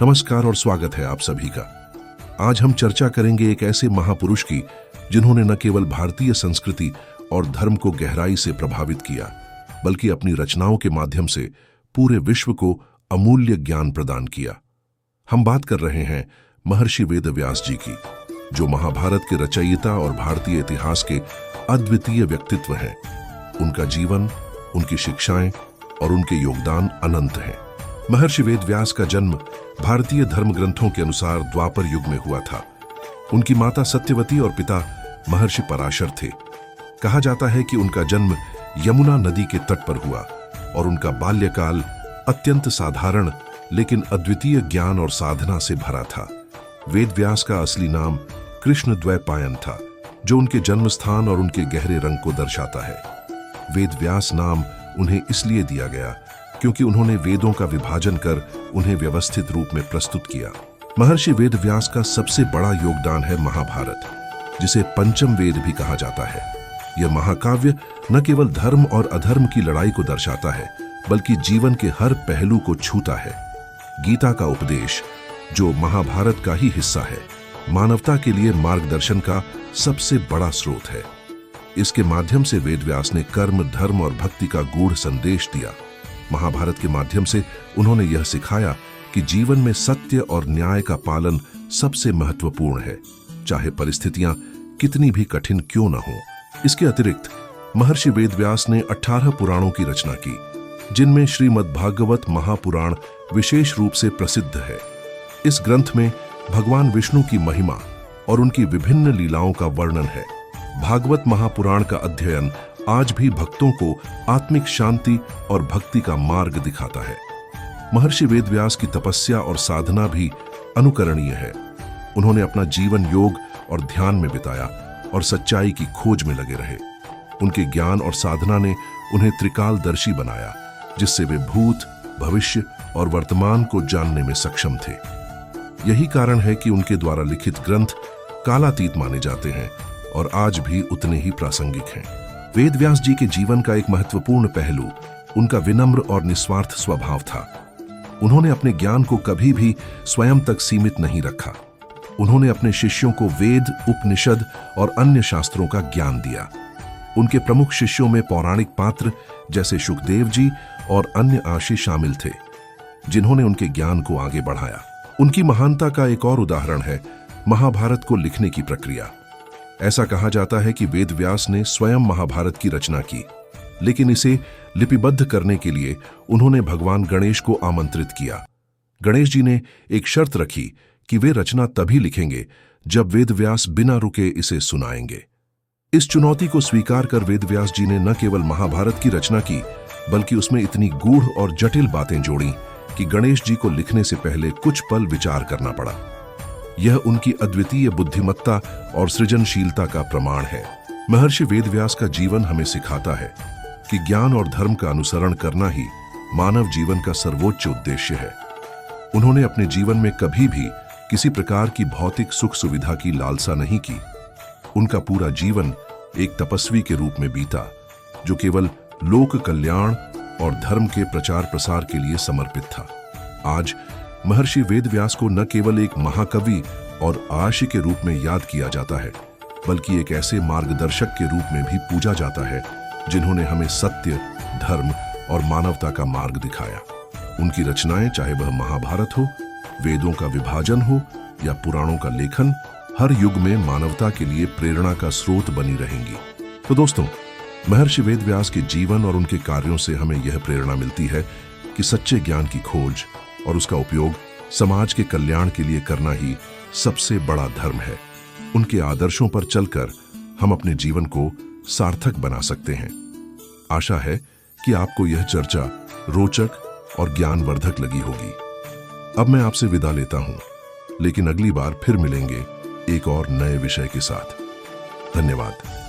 नमस्कार और स्वागत है आप सभी का। आज हम चर्चा करेंगे एक ऐसे महापुरुष की जिन्होंने न केवल भारतीय संस्कृति और धर्म को गहराई से प्रभावित किया, बल्कि अपनी रचनाओं के माध्यम से पूरे विश्व को अमूल्य ज्ञान प्रदान किया। हम बात कर रहे हैं महर्षि वेदव्यास जी की, जो महाभारत के रचयिता और भारतीय इतिहास के अद्वितीय व्यक्तित्व हैं। उनका जीवन, उनकी शिक्षाएं और उनके योगदान अनंत हैं। महर्षि वेदव्यास का जन्म भारतीय धर्म ग्रंथों के अनुसार द्वापर युग में हुआ था। उनकी माता सत्यवती और पिता महर्षि पराशर थे। कहा जाता है कि उनका जन्म यमुना नदी के तट पर हुआ और उनका बाल्यकाल अत्यंत साधारण लेकिन अद्वितीय ज्ञान और साधना से भरा था। वेदव्यास का असली नाम कृष्णद्वैपायन था, जो उनके जन्म स्थान और उनके गहरे रंग को दर्शाता है। वेदव्यास नाम उन्हें इसलिए दिया गया क्योंकि उन्होंने वेदों का विभाजन कर उन्हें व्यवस्थित रूप में प्रस्तुत किया। महर्षि वेदव्यास का सबसे बड़ा योगदान है महाभारत, जिसे पंचम वेद भी कहा जाता है। यह महाकाव्य न केवल धर्म और अधर्म की लड़ाई को दर्शाता है, बल्कि जीवन के हर पहलू को छूता है। गीता का उपदेश, जो महाभारत का ही हिस्सा है, मानवता के लिए मार्गदर्शन का सबसे बड़ा स्रोत है। इसके माध्यम से वेदव्यास ने कर्म, धर्म और भक्ति का गूढ़ संदेश दिया। महाभारत के माध्यम से उन्होंने यह सिखाया कि जीवन में सत्य और न्याय का पालन सबसे महत्वपूर्ण है, चाहे परिस्थितियां कितनी भी कठिन क्यों न हो। इसके अतिरिक्त महर्षि वेदव्यास ने 18 पुराणों की रचना की, जिनमें श्रीमद्भागवत महापुराण विशेष रूप से प्रसिद्ध है। इस ग्रंथ में भगवान विष्णु की महिमा और उनकी विभिन्न लीलाओं का वर्णन है। भागवत महापुराण का अध्ययन आज भी भक्तों को आत्मिक शांति और भक्ति का मार्ग दिखाता है। महर्षि वेदव्यास की तपस्या और साधना भी अनुकरणीय है। उन्होंने अपना जीवन योग और ध्यान में बिताया और सच्चाई की खोज में लगे रहे। उनके ज्ञान और साधना ने उन्हें त्रिकालदर्शी बनाया, जिससे वे भूत, भविष्य और वर्तमान को जानने में सक्षम थे। यही कारण है कि उनके द्वारा लिखित ग्रंथ कालातीत माने जाते हैं और आज भी उतने ही प्रासंगिक हैं। वेदव्यास जी के जीवन का एक महत्वपूर्ण पहलू उनका विनम्र और निस्वार्थ स्वभाव था। उन्होंने अपने ज्ञान को कभी भी स्वयं तक सीमित नहीं रखा। उन्होंने अपने शिष्यों को वेद, उपनिषद और अन्य शास्त्रों का ज्ञान दिया। उनके प्रमुख शिष्यों में पौराणिक पात्र जैसे शुकदेव जी और अन्य आशी शामिल थे, जिन्होंने उनके ज्ञान को आगे बढ़ाया। उनकी महानता का एक और उदाहरण है महाभारत को लिखने की प्रक्रिया। ऐसा कहा जाता है कि वेदव्यास ने स्वयं महाभारत की रचना की, लेकिन इसे लिपिबद्ध करने के लिए उन्होंने भगवान गणेश को आमंत्रित किया। गणेश जी ने एक शर्त रखी कि वे रचना तभी लिखेंगे जब वेदव्यास बिना रुके इसे सुनाएंगे। इस चुनौती को स्वीकार कर वेदव्यास जी ने न केवल महाभारत की रचना की, बल्कि उसमें इतनी गूढ़ और जटिल बातें जोड़ी कि गणेश जी को लिखने से पहले कुछ पल विचार करना पड़ा। यह उनकी अद्वितीय बुद्धिमत्ता और सृजनशीलता का प्रमाण है। महर्षि वेदव्यास का जीवन हमें सिखाता है कि ज्ञान और धर्म का अनुसरण करना ही मानव जीवन का सर्वोच्च उद्देश्य है। उन्होंने अपने जीवन में कभी भी किसी प्रकार की भौतिक सुख सुविधा की लालसा नहीं की। उनका पूरा जीवन एक तपस्वी के रूप में बीता, जो केवल लोक कल्याण और धर्म के प्रचार प्रसार के लिए समर्पित था। आज महर्षि वेदव्यास को न केवल एक महाकवि और आशी के रूप में याद किया जाता है, बल्कि एक ऐसे मार्गदर्शक के रूप में भी पूजा जाता है, जिन्होंने हमें सत्य, धर्म और मानवता का मार्ग दिखाया। उनकी रचनाएं, चाहे वह महाभारत हो, वेदों का विभाजन हो या पुराणों का लेखन, हर युग में मानवता के लिए प्रेरणा का स्रोत बनी रहेंगी। तो दोस्तों, महर्षि वेदव्यास के जीवन और उनके कार्यों से हमें यह प्रेरणा मिलती है कि सच्चे ज्ञान की खोज और उसका उपयोग समाज के कल्याण के लिए करना ही सबसे बड़ा धर्म है। उनके आदर्शों पर चलकर हम अपने जीवन को सार्थक बना सकते हैं। आशा है कि आपको यह चर्चा रोचक और ज्ञानवर्धक लगी होगी। अब मैं आपसे विदा लेता हूं, लेकिन अगली बार फिर मिलेंगे एक और नए विषय के साथ। धन्यवाद।